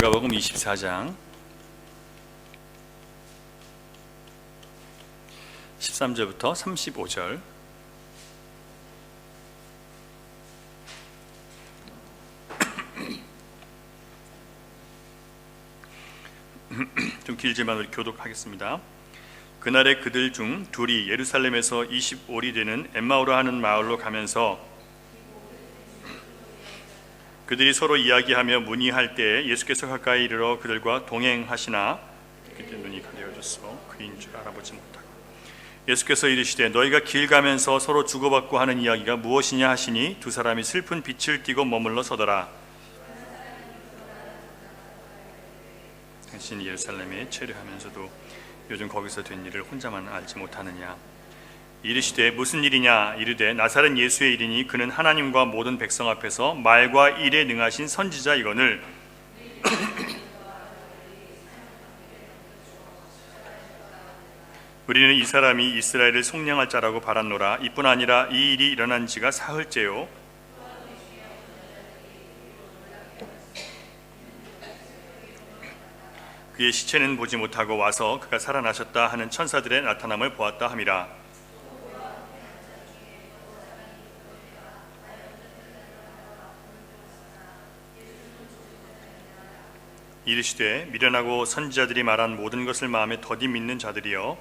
누가복음 24장 13절부터 35절. 좀 길지만 우리 교독하겠습니다. 그날에 그들 중 둘이 예루살렘에서 25리 되는 엠마오라 하는 마을로 가면서 그들이 서로 이야기하며 문의할 때에 예수께서 가까이 이르러 그들과 동행하시나 그때 눈이 가려졌어 그인 줄 알아보지 못하고 예수께서 이르시되 너희가 길 가면서 서로 주고받고 하는 이야기가 무엇이냐 하시니 두 사람이 슬픈 빛을 띠고 머물러 서더라. 당신이 예루살렘에 체류하면서도 요즘 거기서 된 일을 혼자만 알지 못하느냐. 이르시되 무슨 일이냐. 이르되 나사렛 예수의 일이니 그는 하나님과 모든 백성 앞에서 말과 일에 능하신 선지자이거늘 우리는 이 사람이 이스라엘을 속량할 자라고 바랐노라. 이뿐 아니라 이 일이 일어난 지가 사흘째요 그의 시체는 보지 못하고 와서 그가 살아나셨다 하는 천사들의 나타남을 보았다 함이라. 이르시되 미련하고 선지자들이 말한 모든 것을 마음에 더디 믿는 자들이여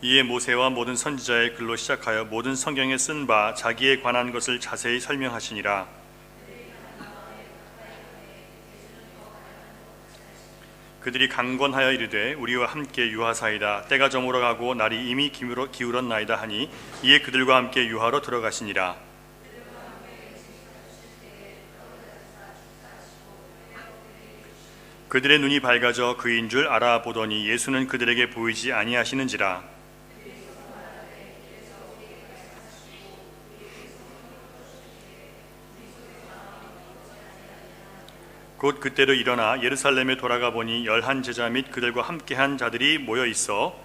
이에 모세와 모든 선지자의 글로 시작하여 모든 성경에 쓴 바 자기에 관한 것을 자세히 설명하시니라. 그들이 강권하여 이르되 우리와 함께 유하사이다. 때가 저물어 가고 날이 이미 기울었나이다 하니 이에 그들과 함께 유하로 들어가시니라. 그들의 눈이 밝아져 그인 줄 알아보더니 예수는 그들에게 보이지 아니하시는지라. 곧 그때로 일어나 예루살렘에 돌아가 보니 11 제자 및 그들과 함께한 자들이 모여 있어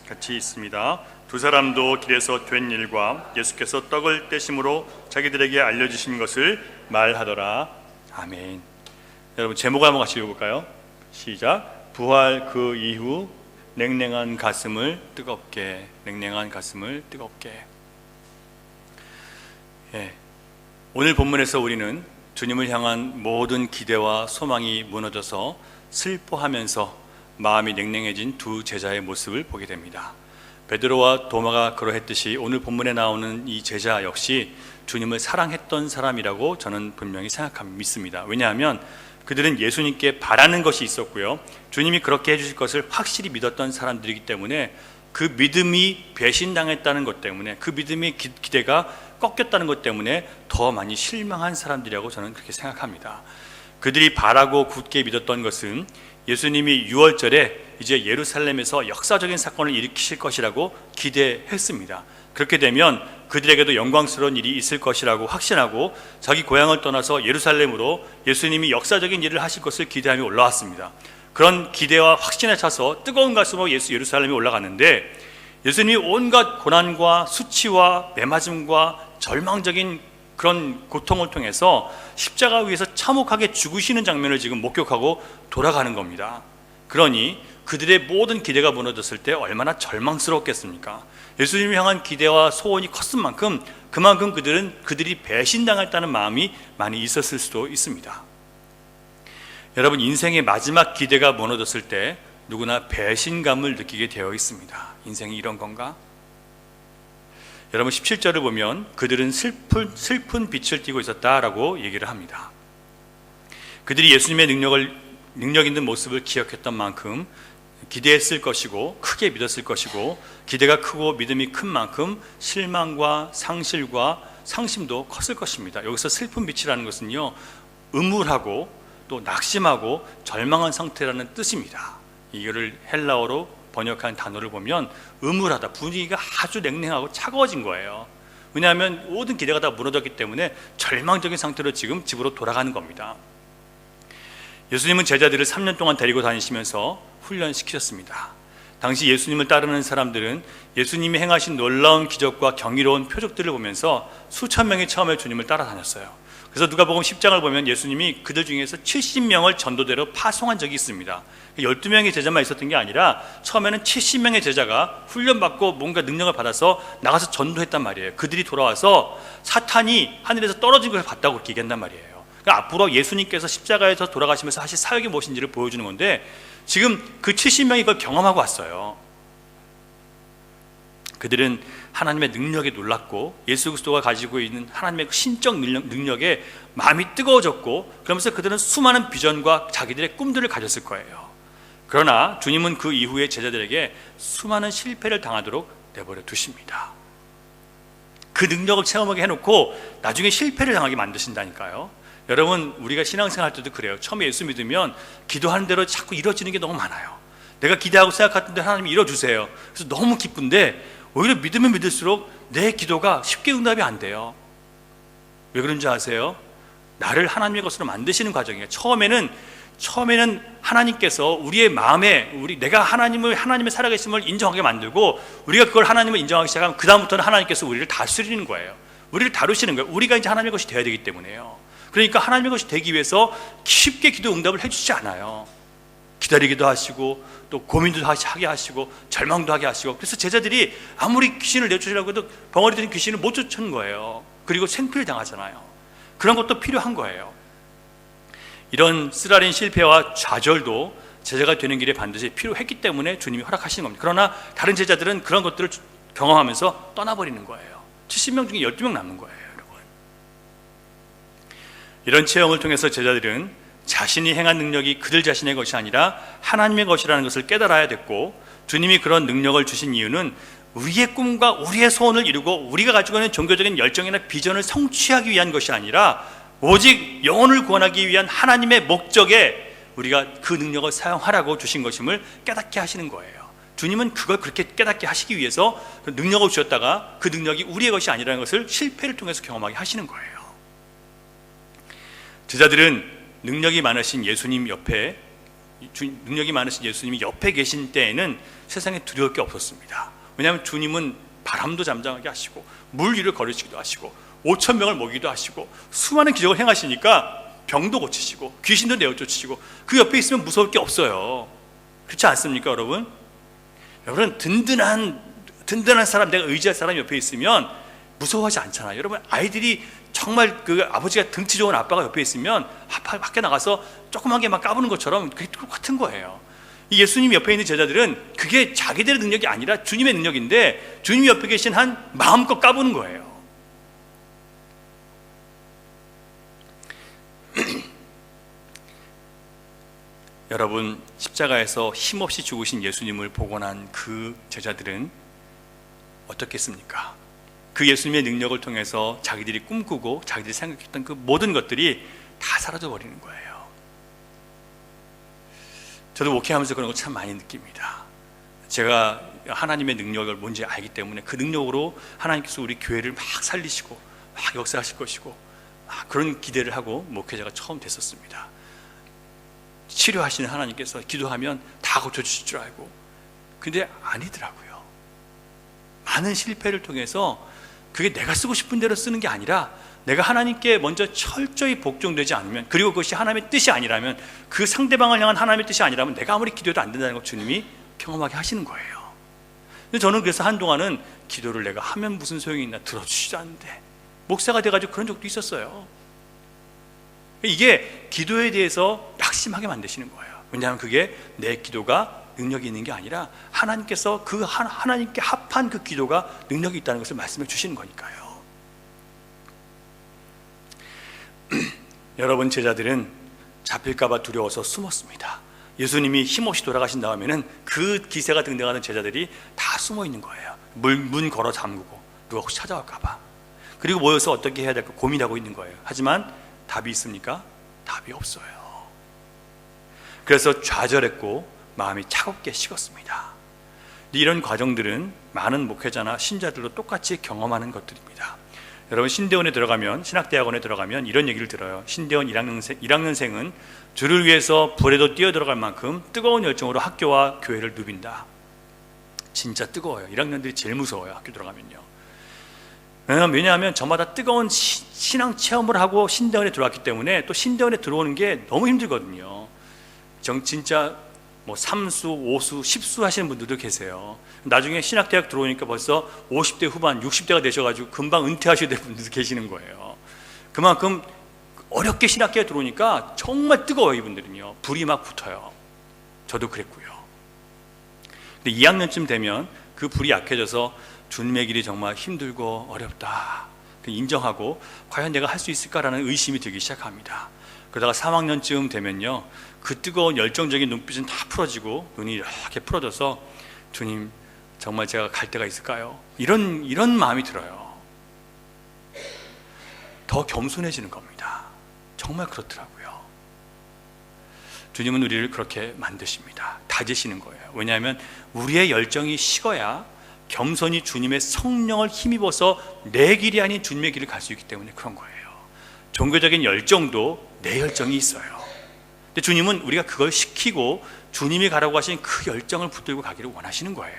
같이 있습니다. 두 사람도 길에서 된 일과 예수께서 떡을 떼심으로 자기들에게 알려주신 것을 말하더라. 아멘. 여러분 제목을 한번 같이 읽어볼까요? 시작. 부활 그 이후 냉랭한 가슴을 뜨겁게. 냉랭한 가슴을 뜨겁게. 예. 오늘 본문에서 우리는 주님을 향한 모든 기대와 소망이 무너져서 슬퍼하면서 마음이 냉랭해진 두 제자의 모습을 보게 됩니다. 베드로와 도마가 그러했듯이 오늘 본문에 나오는 이 제자 역시 주님을 사랑했던 사람이라고 저는 분명히 믿습니다. 왜냐하면 그들은 예수님께 바라는 것이 있었고요, 주님이 그렇게 해주실 것을 확실히 믿었던 사람들이기 때문에 그 믿음이 배신당했다는 것 때문에, 그 믿음의 기대가 꺾였다는 것 때문에 더 많이 실망한 사람들이라고 저는 그렇게 생각합니다. 그들이 바라고 굳게 믿었던 것은 예수님이 6월절에 이제 예루살렘에서 역사적인 사건을 일으키실 것이라고 기대했습니다. 그렇게 되면 그들에게도 영광스러운 일이 있을 것이라고 확신하고 자기 고향을 떠나서 예루살렘으로 예수님이 역사적인 일을 하실 것을 기대하며 올라왔습니다. 그런 기대와 확신에 차서 뜨거운 가슴으로 예루살렘에 올라갔는데 예수님이 온갖 고난과 수치와 매맞음과 절망적인 그런 고통을 통해서 십자가 위에서 참혹하게 죽으시는 장면을 지금 목격하고 돌아가는 겁니다. 그러니 그들의 모든 기대가 무너졌을 때 얼마나 절망스럽겠습니까? 예수님을 향한 기대와 소원이 컸은 만큼 그만큼 그들이 배신당했다는 마음이 많이 있었을 수도 있습니다. 여러분, 인생의 마지막 기대가 무너졌을 때 누구나 배신감을 느끼게 되어 있습니다. 인생이 이런 건가? 여러분 17절을 보면 그들은 슬픈 빛을 띠고 있었다라고 얘기를 합니다. 그들이 예수님의 능력 있는 모습을 기억했던 만큼 기대했을 것이고 크게 믿었을 것이고, 기대가 크고 믿음이 큰 만큼 실망과 상실과 상심도 컸을 것입니다. 여기서 슬픈 빛이라는 것은요, 음울하고 또 낙심하고 절망한 상태라는 뜻입니다. 이거를 헬라어로 번역한 단어를 보면 음울하다, 분위기가 아주 냉랭하고 차가워진 거예요. 왜냐하면 모든 기대가 다 무너졌기 때문에 절망적인 상태로 지금 집으로 돌아가는 겁니다. 예수님은 제자들을 3년 동안 데리고 다니시면서 훈련시키셨습니다. 당시 예수님을 따르는 사람들은 예수님이 행하신 놀라운 기적과 경이로운 표적들을 보면서 수천 명이 처음에 주님을 따라다녔어요. 그래서 누가복음 10장을 보면 예수님이 그들 중에서 70명을 전도대로 파송한 적이 있습니다. 12명의 제자만 있었던 게 아니라 처음에는 70명의 제자가 훈련받고 뭔가 능력을 받아서 나가서 전도했단 말이에요. 그들이 돌아와서 사탄이 하늘에서 떨어진 것을 봤다고 그렇게 얘기한단 말이에요. 그러니까 앞으로 예수님께서 십자가에서 돌아가시면서 하실 사역이 무엇인지를 보여주는 건데, 지금 그 70명이 그걸 경험하고 왔어요. 그들은 하나님의 능력에 놀랐고 예수 그리스도가 가지고 있는 하나님의 신적 능력에 마음이 뜨거워졌고, 그러면서 그들은 수많은 비전과 자기들의 꿈들을 가졌을 거예요. 그러나 주님은 그 이후에 제자들에게 수많은 실패를 당하도록 내버려 두십니다. 그 능력을 체험하게 해놓고 나중에 실패를 당하게 만드신다니까요. 여러분, 우리가 신앙생활 할 때도 그래요. 처음에 예수 믿으면 기도하는 대로 자꾸 이루어지는 게 너무 많아요. 내가 기대하고 생각했던 대로 하나님이 이루어주세요. 그래서 너무 기쁜데 오히려 믿으면 믿을수록 내 기도가 쉽게 응답이 안 돼요. 왜 그런지 아세요? 나를 하나님의 것으로 만드시는 과정이에요. 처음에는 하나님께서 우리의 마음에 내가 하나님의 살아계심을 인정하게 만들고, 우리가 그걸 하나님을 인정하기 시작하면 그 다음부터는 하나님께서 우리를 다스리는 거예요. 우리를 다루시는 거예요. 우리가 이제 하나님의 것이 되어야 되기 때문에요. 그러니까 하나님의 것이 되기 위해서 쉽게 기도 응답을 해주지 않아요. 기다리기도 하시고 또 고민도 하게 하시고 절망도 하게 하시고. 그래서 제자들이 아무리 귀신을 내쫓으려고 해도 벙어리 든 귀신을 못 쫓는 거예요. 그리고 생필 당하잖아요. 그런 것도 필요한 거예요. 이런 쓰라린 실패와 좌절도 제자가 되는 길에 반드시 필요했기 때문에 주님이 허락하시는 겁니다. 그러나 다른 제자들은 그런 것들을 경험하면서 떠나버리는 거예요. 70명 중에 12명 남는 거예요. 여러분, 이런 체험을 통해서 제자들은 자신이 행한 능력이 그들 자신의 것이 아니라 하나님의 것이라는 것을 깨달아야 됐고, 주님이 그런 능력을 주신 이유는 우리의 꿈과 우리의 소원을 이루고 우리가 가지고 있는 종교적인 열정이나 비전을 성취하기 위한 것이 아니라 오직 영혼을 구원하기 위한 하나님의 목적에 우리가 그 능력을 사용하라고 주신 것임을 깨닫게 하시는 거예요. 주님은 그걸 그렇게 깨닫게 하시기 위해서 그 능력을 주셨다가 그 능력이 우리의 것이 아니라는 것을 실패를 통해서 경험하게 하시는 거예요. 제자들은 능력이 많으신 예수님이 옆에 계신 때에는 세상에 두려울 게 없었습니다. 왜냐하면 주님은 바람도 잠잠하게 하시고 물 위를 걸으시기도 하시고 5천 명을 먹이기도 하시고 수많은 기적을 행하시니까 병도 고치시고 귀신도 내어쫓으시고 그 옆에 있으면 무서울 게 없어요. 그렇지 않습니까, 여러분? 여러분, 든든한 사람, 내가 의지할 사람 옆에 있으면 무서워하지 않잖아요. 여러분, 아이들이 정말 그 아버지가 등치 좋은 아빠가 옆에 있으면 밖에 나가서 조그맣게 막 까부는 것처럼 그게 똑같은 거예요. 이 예수님 옆에 있는 제자들은 그게 자기들의 능력이 아니라 주님의 능력인데, 주님 옆에 계신 한 마음껏 까부는 거예요. 여러분, 십자가에서 힘없이 죽으신 예수님을 보고 난 그 제자들은 어떻겠습니까? 그 예수님의 능력을 통해서 자기들이 꿈꾸고 자기들이 생각했던 그 모든 것들이 다 사라져 버리는 거예요. 저도 목회하면서 그런 거 참 많이 느낍니다. 제가 하나님의 능력을 뭔지 알기 때문에 그 능력으로 하나님께서 우리 교회를 막 살리시고 막 역사하실 것이고 그런 기대를 하고 목회자가 처음 됐었습니다. 치료하시는 하나님께서 기도하면 다 고쳐주실 줄 알고, 근데 아니더라고요. 많은 실패를 통해서 그게 내가 쓰고 싶은 대로 쓰는 게 아니라, 내가 하나님께 먼저 철저히 복종되지 않으면, 그리고 그것이 하나님의 뜻이 아니라면, 그 상대방을 향한 하나님의 뜻이 아니라면 내가 아무리 기도해도 안 된다는 걸 주님이 경험하게 하시는 거예요. 근데 저는 그래서 한동안은 기도를 내가 하면 무슨 소용이 있나, 들어주시지 않는데, 목사가 돼가지고 그런 적도 있었어요. 이게 기도에 대해서 낙심하게 만드시는 거예요. 왜냐하면 그게 내 기도가 능력이 있는 게 아니라 하나님께서 그 하나님께 합한 그 기도가 능력이 있다는 것을 말씀해 주시는 거니까요. 여러분, 제자들은 잡힐까봐 두려워서 숨었습니다. 예수님이 힘없이 돌아가신 다음에는 그 기세가 등등하는 제자들이 다 숨어 있는 거예요. 문 걸어 잠그고 누가 혹시 찾아올까봐. 그리고 모여서 어떻게 해야 될까 고민하고 있는 거예요. 하지만 답이 있습니까? 답이 없어요. 그래서 좌절했고 마음이 차갑게 식었습니다. 이런 과정들은 많은 목회자나 신자들도 똑같이 경험하는 것들입니다. 여러분, 신대원에 들어가면, 신학대학원에 들어가면 이런 얘기를 들어요. 신대원 1학년생은 주를 위해서 불에도 뛰어들어갈 만큼 뜨거운 열정으로 학교와 교회를 누빈다. 진짜 뜨거워요. 1학년들이 제일 무서워요. 학교 들어가면요. 왜냐하면 저마다 뜨거운 신앙 체험을 하고 신대원에 들어왔기 때문에 또 신대원에 들어오는 게 너무 힘들거든요. 진짜 뭐 3수, 5수, 10수 하시는 분들도 계세요. 나중에 신학대학 들어오니까 벌써 50대 후반, 60대가 되셔가지고 금방 은퇴하셔야 될 분들도 계시는 거예요. 그만큼 어렵게 신학교에 들어오니까 정말 뜨거워요. 이분들은요. 불이 막 붙어요. 저도 그랬고요. 근데 2학년쯤 되면 그 불이 약해져서 주님의 길이 정말 힘들고 어렵다 인정하고 과연 내가 할 수 있을까라는 의심이 들기 시작합니다. 그러다가 3학년쯤 되면요, 그 뜨거운 열정적인 눈빛은 다 풀어지고 눈이 이렇게 풀어져서 주님 정말 제가 갈 데가 있을까요? 이런 마음이 들어요. 더 겸손해지는 겁니다. 정말 그렇더라고요. 주님은 우리를 그렇게 만드십니다. 다지시는 거예요. 왜냐하면 우리의 열정이 식어야 겸손히 주님의 성령을 힘입어서 내 길이 아닌 주님의 길을 갈 수 있기 때문에 그런 거예요. 종교적인 열정도 내 열정이 있어요. 근데 주님은 우리가 그걸 시키고 주님이 가라고 하신 그 열정을 붙들고 가기를 원하시는 거예요.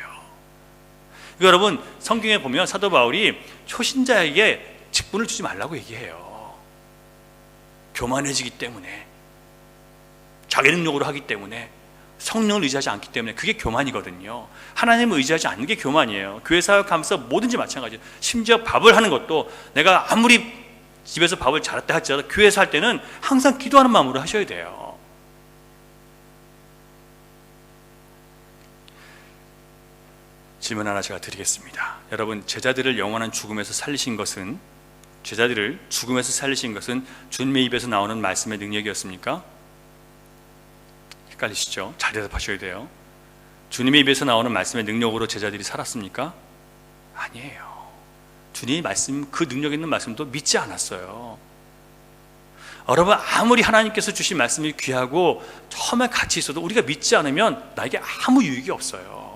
그러니까 여러분, 성경에 보면 사도 바울이 초신자에게 직분을 주지 말라고 얘기해요. 교만해지기 때문에, 자기 능력으로 하기 때문에, 성령을 의지하지 않기 때문에 그게 교만이거든요. 하나님을 의지하지 않는 게 교만이에요. 교회 사역하면서 뭐든지 마찬가지예요. 심지어 밥을 하는 것도 내가 아무리 집에서 밥을 잘했다 할지라도 교회에서 할 때는 항상 기도하는 마음으로 하셔야 돼요. 질문 하나 제가 드리겠습니다. 여러분, 제자들을 영원한 죽음에서 살리신 것은 주님의 입에서 나오는 말씀의 능력이었습니까? 헷갈리시죠? 잘 대답하셔야 돼요. 주님의 입에서 나오는 말씀의 능력으로 제자들이 살았습니까? 아니에요. 주님의 말씀, 그 능력 있는 말씀도 믿지 않았어요. 여러분, 아무리 하나님께서 주신 말씀이 귀하고 처음에 같이 있어도 우리가 믿지 않으면 나에게 아무 유익이 없어요.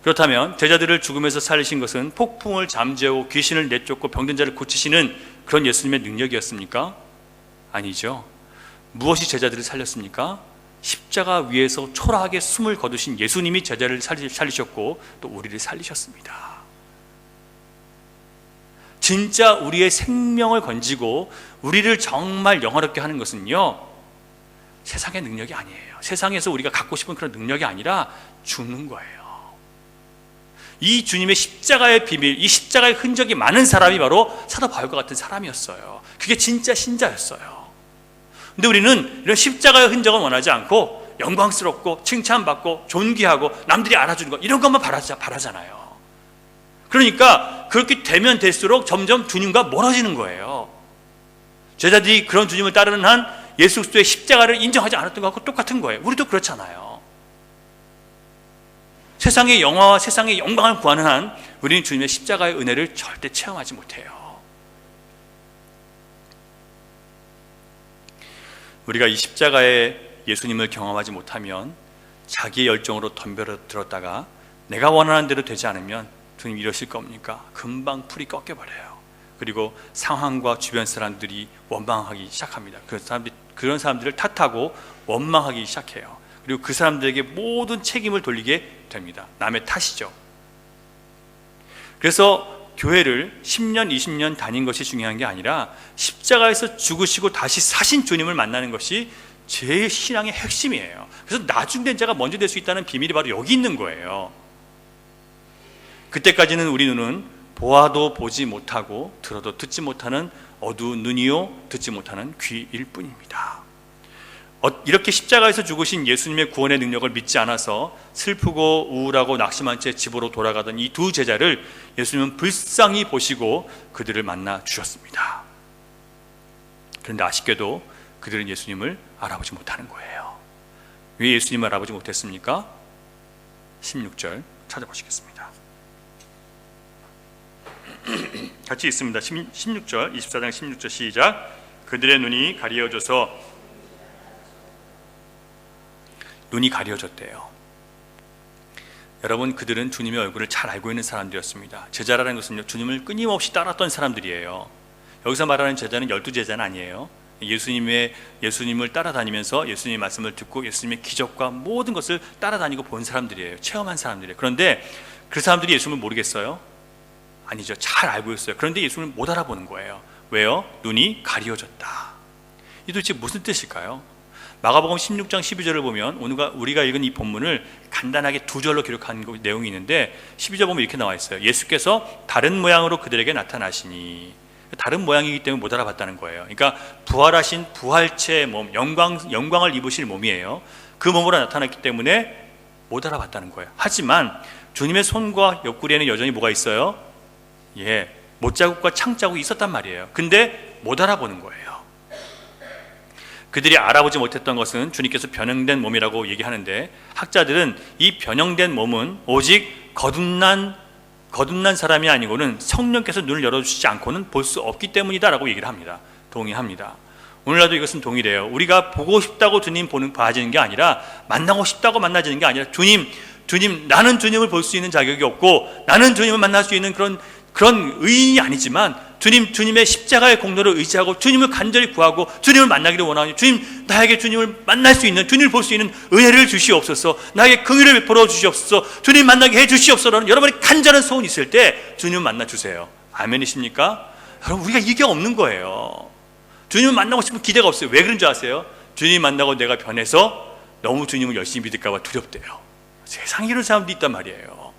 그렇다면 제자들을 죽음에서 살리신 것은 폭풍을 잠재우고 귀신을 내쫓고 병든 자를 고치시는 그런 예수님의 능력이었습니까? 아니죠. 무엇이 제자들을 살렸습니까? 십자가 위에서 초라하게 숨을 거두신 예수님이 제자를 살리셨고 또 우리를 살리셨습니다. 진짜 우리의 생명을 건지고 우리를 정말 영화롭게 하는 것은요, 세상의 능력이 아니에요. 세상에서 우리가 갖고 싶은 그런 능력이 아니라 죽는 거예요. 이 주님의 십자가의 비밀, 이 십자가의 흔적이 많은 사람이 바로 사도 바울과 같은 사람이었어요. 그게 진짜 신자였어요. 근데 우리는 이런 십자가의 흔적은 원하지 않고 영광스럽고 칭찬받고 존귀하고 남들이 알아주는 것, 이런 것만 바라잖아요. 그러니까 그렇게 되면 될수록 점점 주님과 멀어지는 거예요. 제자들이 그런 주님을 따르는 한 예수 그리스도의 십자가를 인정하지 않았던 것과 똑같은 거예요. 우리도 그렇잖아요. 세상의 영화와 세상의 영광을 구하는 한 우리는 주님의 십자가의 은혜를 절대 체험하지 못해요. 우리가 이 십자가의 예수님을 경험하지 못하면 자기의 열정으로 덤벼들었다가 내가 원하는 대로 되지 않으면 주님 이러실 겁니까? 금방 풀이 꺾여버려요. 그리고 상황과 주변 사람들이 원망하기 시작합니다. 그런 사람들을 탓하고 원망하기 시작해요. 그리고 그 사람들에게 모든 책임을 돌리게 됩니다. 남의 탓이죠. 그래서 교회를 10년, 20년 다닌 것이 중요한 게 아니라 십자가에서 죽으시고 다시 사신 주님을 만나는 것이 제 신앙의 핵심이에요. 그래서 나중된 자가 먼저 될 수 있다는 비밀이 바로 여기 있는 거예요. 그때까지는 우리 눈은 보아도 보지 못하고 들어도 듣지 못하는 어두운 눈이요 듣지 못하는 귀일 뿐입니다. 이렇게 십자가에서 죽으신 예수님의 구원의 능력을 믿지 않아서 슬프고 우울하고 낙심한 채 집으로 돌아가던 이 두 제자를 예수님은 불쌍히 보시고 그들을 만나 주셨습니다. 그런데 아쉽게도 그들은 예수님을 알아보지 못하는 거예요. 왜 예수님을 알아보지 못했습니까? 16절 찾아보시겠습니다. 같이 있습니다. 16절, 24장 16절 시작. 그들의 눈이 가려져서 눈이 가려졌대요. 여러분, 그들은 주님의 얼굴을 잘 알고 있는 사람들이었습니다. 제자라는 것은요, 주님을 끊임없이 따랐던 사람들이에요. 여기서 말하는 제자는 12제자는 아니에요. 예수님을 따라다니면서 예수님의 말씀을 듣고 예수님의 기적과 모든 것을 따라다니고 본 사람들이에요. 체험한 사람들이에요. 그런데 그 사람들이 예수님을 모르겠어요? 아니죠. 잘 알고 있어요. 그런데 예수님을 못 알아보는 거예요. 왜요? 눈이 가리워졌다. 이 도대체 무슨 뜻일까요? 마가복음 16장 12절을 보면 오늘 우리가 읽은 이 본문을 간단하게 두 절로 기록한 내용이 있는데 12절 보면 이렇게 나와 있어요. 예수께서 다른 모양으로 그들에게 나타나시니, 다른 모양이기 때문에 못 알아봤다는 거예요. 그러니까 부활하신 부활체의 몸, 영광을 입으실 몸이에요. 그 몸으로 나타났기 때문에 못 알아봤다는 거예요. 하지만 주님의 손과 옆구리에는 여전히 뭐가 있어요? 못자국과 창자국이 있었단 말이에요. 근데 못 알아보는 거예요. 그들이 알아보지 못했던 것은 주님께서 변형된 몸이라고 얘기하는데, 학자들은 이 변형된 몸은 오직 거듭난 사람이 아니고는 성령께서 눈을 열어주시지 않고는 볼 수 없기 때문이다라고 얘기를 합니다. 동의합니다. 오늘날도 이것은 동일해요. 우리가 보고 싶다고 주님 봐지는 게 아니라, 만나고 싶다고 만나지는 게 아니라, 주님, 나는 주님을 볼 수 있는 자격이 없고 나는 주님을 만날 수 있는 그런 의인이 아니지만 주님의 십자가의 공로를 의지하고 주님을 간절히 구하고 주님을 만나기를 원하니, 주님, 나에게 주님을 만날 수 있는, 주님을 볼 수 있는 은혜를 주시옵소서, 나에게 긍휼을 베풀어 주시옵소서, 주님 만나게 해 주시옵소서라는 여러분의 간절한 소원이 있을 때 주님을 만나 주세요. 아멘이십니까? 여러분, 우리가 이게 없는 거예요. 주님을 만나고 싶은 기대가 없어요. 왜 그런 줄 아세요? 주님 만나고 내가 변해서 너무 주님을 열심히 믿을까 봐 두렵대요. 세상에 이런 사람도 있단 말이에요.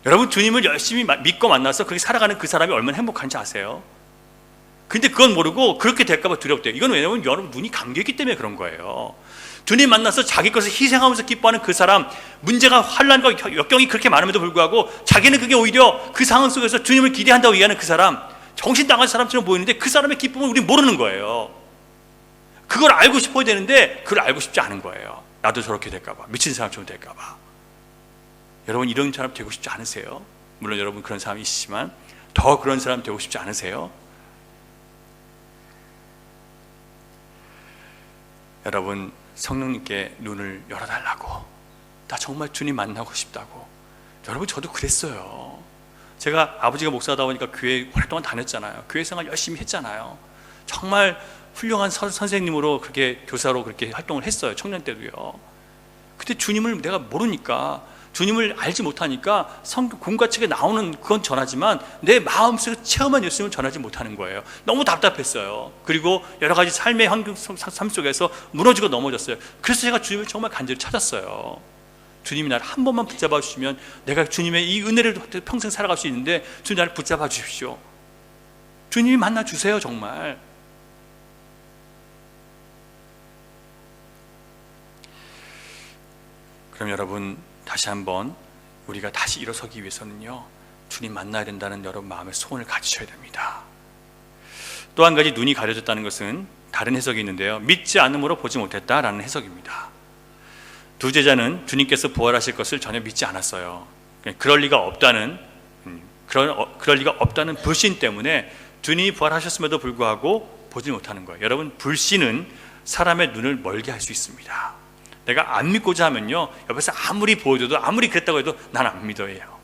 여러분, 주님을 열심히 믿고 만나서 그렇게 살아가는 그 사람이 얼마나 행복한지 아세요? 근데 그건 모르고 그렇게 될까 봐 두렵대요. 이건 왜냐하면 여러분 눈이 감겨있기 때문에 그런 거예요. 주님 만나서 자기 것을 희생하면서 기뻐하는 그 사람, 문제가 환난과 역경이 그렇게 많음에도 불구하고 자기는 그게 오히려 그 상황 속에서 주님을 기대한다고 얘기하는 그 사람, 정신 나간 사람처럼 보이는데 그 사람의 기쁨을 우리는 모르는 거예요. 그걸 알고 싶어야 되는데 그걸 알고 싶지 않은 거예요. 나도 저렇게 될까 봐, 미친 사람처럼 될까 봐. 여러분, 이런 사람 되고 싶지 않으세요? 물론 여러분 그런 사람이 있으시지만 더 그런 사람 되고 싶지 않으세요? 여러분, 성령님께 눈을 열어달라고, 나 정말 주님 만나고 싶다고. 여러분, 저도 그랬어요. 제가 아버지가 목사다 보니까 교회 오랫동안 다녔잖아요. 교회 생활 열심히 했잖아요. 정말 훌륭한 선생님으로 그렇게 교사로 그렇게 활동을 했어요. 청년 때도요. 근데 주님을 내가 모르니까, 주님을 알지 못하니까 공과 책에 나오는 그건 전하지만 내 마음속에 체험한 예수님을 전하지 못하는 거예요. 너무 답답했어요. 그리고 여러 가지 삶의 삶 속에서 무너지고 넘어졌어요. 그래서 제가 주님을 정말 간절히 찾았어요. 주님이 나를 한 번만 붙잡아 주시면 내가 주님의 이 은혜를 평생 살아갈 수 있는데 주님, 나를 붙잡아 주십시오. 주님이 만나 주세요. 정말. 그럼 여러분, 다시 한번 우리가 다시 일어서기 위해서는요, 주님 만나야 된다는 여러분 마음의 소원을 가지셔야 됩니다. 또 한 가지, 눈이 가려졌다는 것은 다른 해석이 있는데요, 믿지 않음으로 보지 못했다라는 해석입니다. 두 제자는 주님께서 부활하실 것을 전혀 믿지 않았어요. 그럴 리가 없다는 불신 때문에 주님이 부활하셨음에도 불구하고 보지 못하는 거예요. 여러분, 불신은 사람의 눈을 멀게 할 수 있습니다. 내가 안 믿고자 하면요, 옆에서 아무리 보여줘도, 아무리 그랬다고 해도 난 안 믿어요.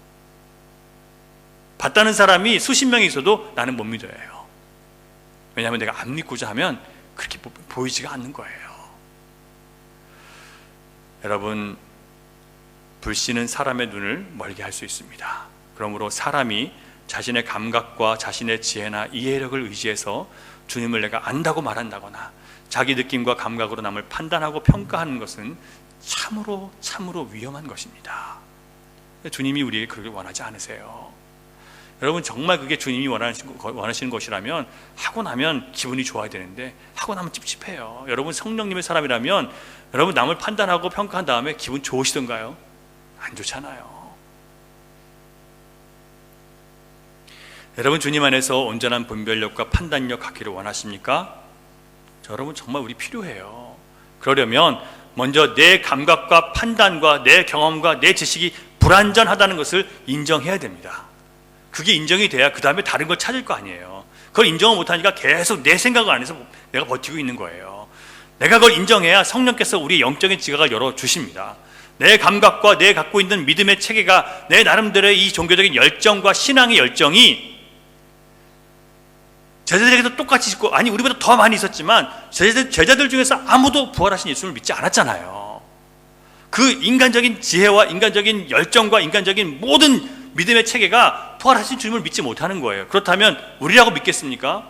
봤다는 사람이 수십 명이 있어도 나는 못 믿어요. 왜냐하면 내가 안 믿고자 하면 그렇게 보이지가 않는 거예요. 여러분, 불신은 사람의 눈을 멀게 할 수 있습니다. 그러므로 사람이 자신의 감각과 자신의 지혜나 이해력을 의지해서 주님을 내가 안다고 말한다거나 자기 느낌과 감각으로 남을 판단하고 평가하는 것은 참으로 위험한 것입니다. 주님이 우리에게 그렇게 원하지 않으세요. 여러분, 정말 그게 주님이 원하시는 것이라면 하고 나면 기분이 좋아야 되는데 하고 나면 찝찝해요. 여러분, 성령님의 사람이라면 여러분 남을 판단하고 평가한 다음에 기분 좋으시던가요? 안 좋잖아요. 여러분, 주님 안에서 온전한 분별력과 판단력 갖기를 원하십니까? 여러분, 정말 우리 필요해요. 그러려면 먼저 내 감각과 판단과 내 경험과 내 지식이 불완전하다는 것을 인정해야 됩니다. 그게 인정이 돼야 그 다음에 다른 걸 찾을 거 아니에요. 그걸 인정을 못하니까 계속 내 생각 안에서 내가 버티고 있는 거예요. 내가 그걸 인정해야 성령께서 우리의 영적인 지각을 열어주십니다. 내 감각과 내 갖고 있는 믿음의 체계가, 내 나름대로의 이 종교적인 열정과 신앙의 열정이 제자들에게도 똑같이 있고, 아니 우리보다 더 많이 있었지만 제자들 중에서 아무도 부활하신 예수님을 믿지 않았잖아요. 그 인간적인 지혜와 인간적인 열정과 인간적인 모든 믿음의 체계가 부활하신 주님을 믿지 못하는 거예요. 그렇다면 우리라고 믿겠습니까?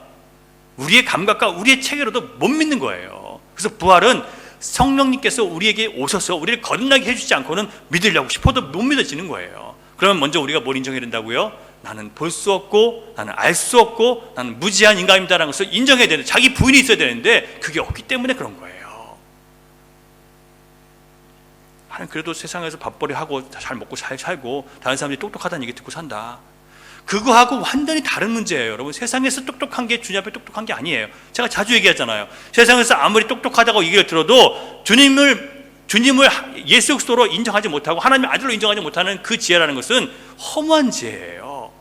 우리의 감각과 우리의 체계로도 못 믿는 거예요. 그래서 부활은 성령님께서 우리에게 오셔서 우리를 거듭나게 해주지 않고는 믿으려고 싶어도 못 믿어지는 거예요. 그러면 먼저 우리가 뭘 인정해야 된다고요? 나는 볼 수 없고, 나는 알 수 없고, 나는 무지한 인간입니다라는 것을 인정해야 되는데, 자기 부인이 있어야 되는데 그게 없기 때문에 그런 거예요. 나는 그래도 세상에서 밥벌이 하고 잘 먹고 잘 살고 다른 사람들이 똑똑하다는 얘기 듣고 산다. 그거하고 완전히 다른 문제예요. 여러분, 세상에서 똑똑한 게 주님 앞에 똑똑한 게 아니에요. 제가 자주 얘기하잖아요. 세상에서 아무리 똑똑하다고 얘기를 들어도 주님을 예수 그리스도로 인정하지 못하고 하나님의 아들로 인정하지 못하는 그 지혜라는 것은 허무한 지혜예요.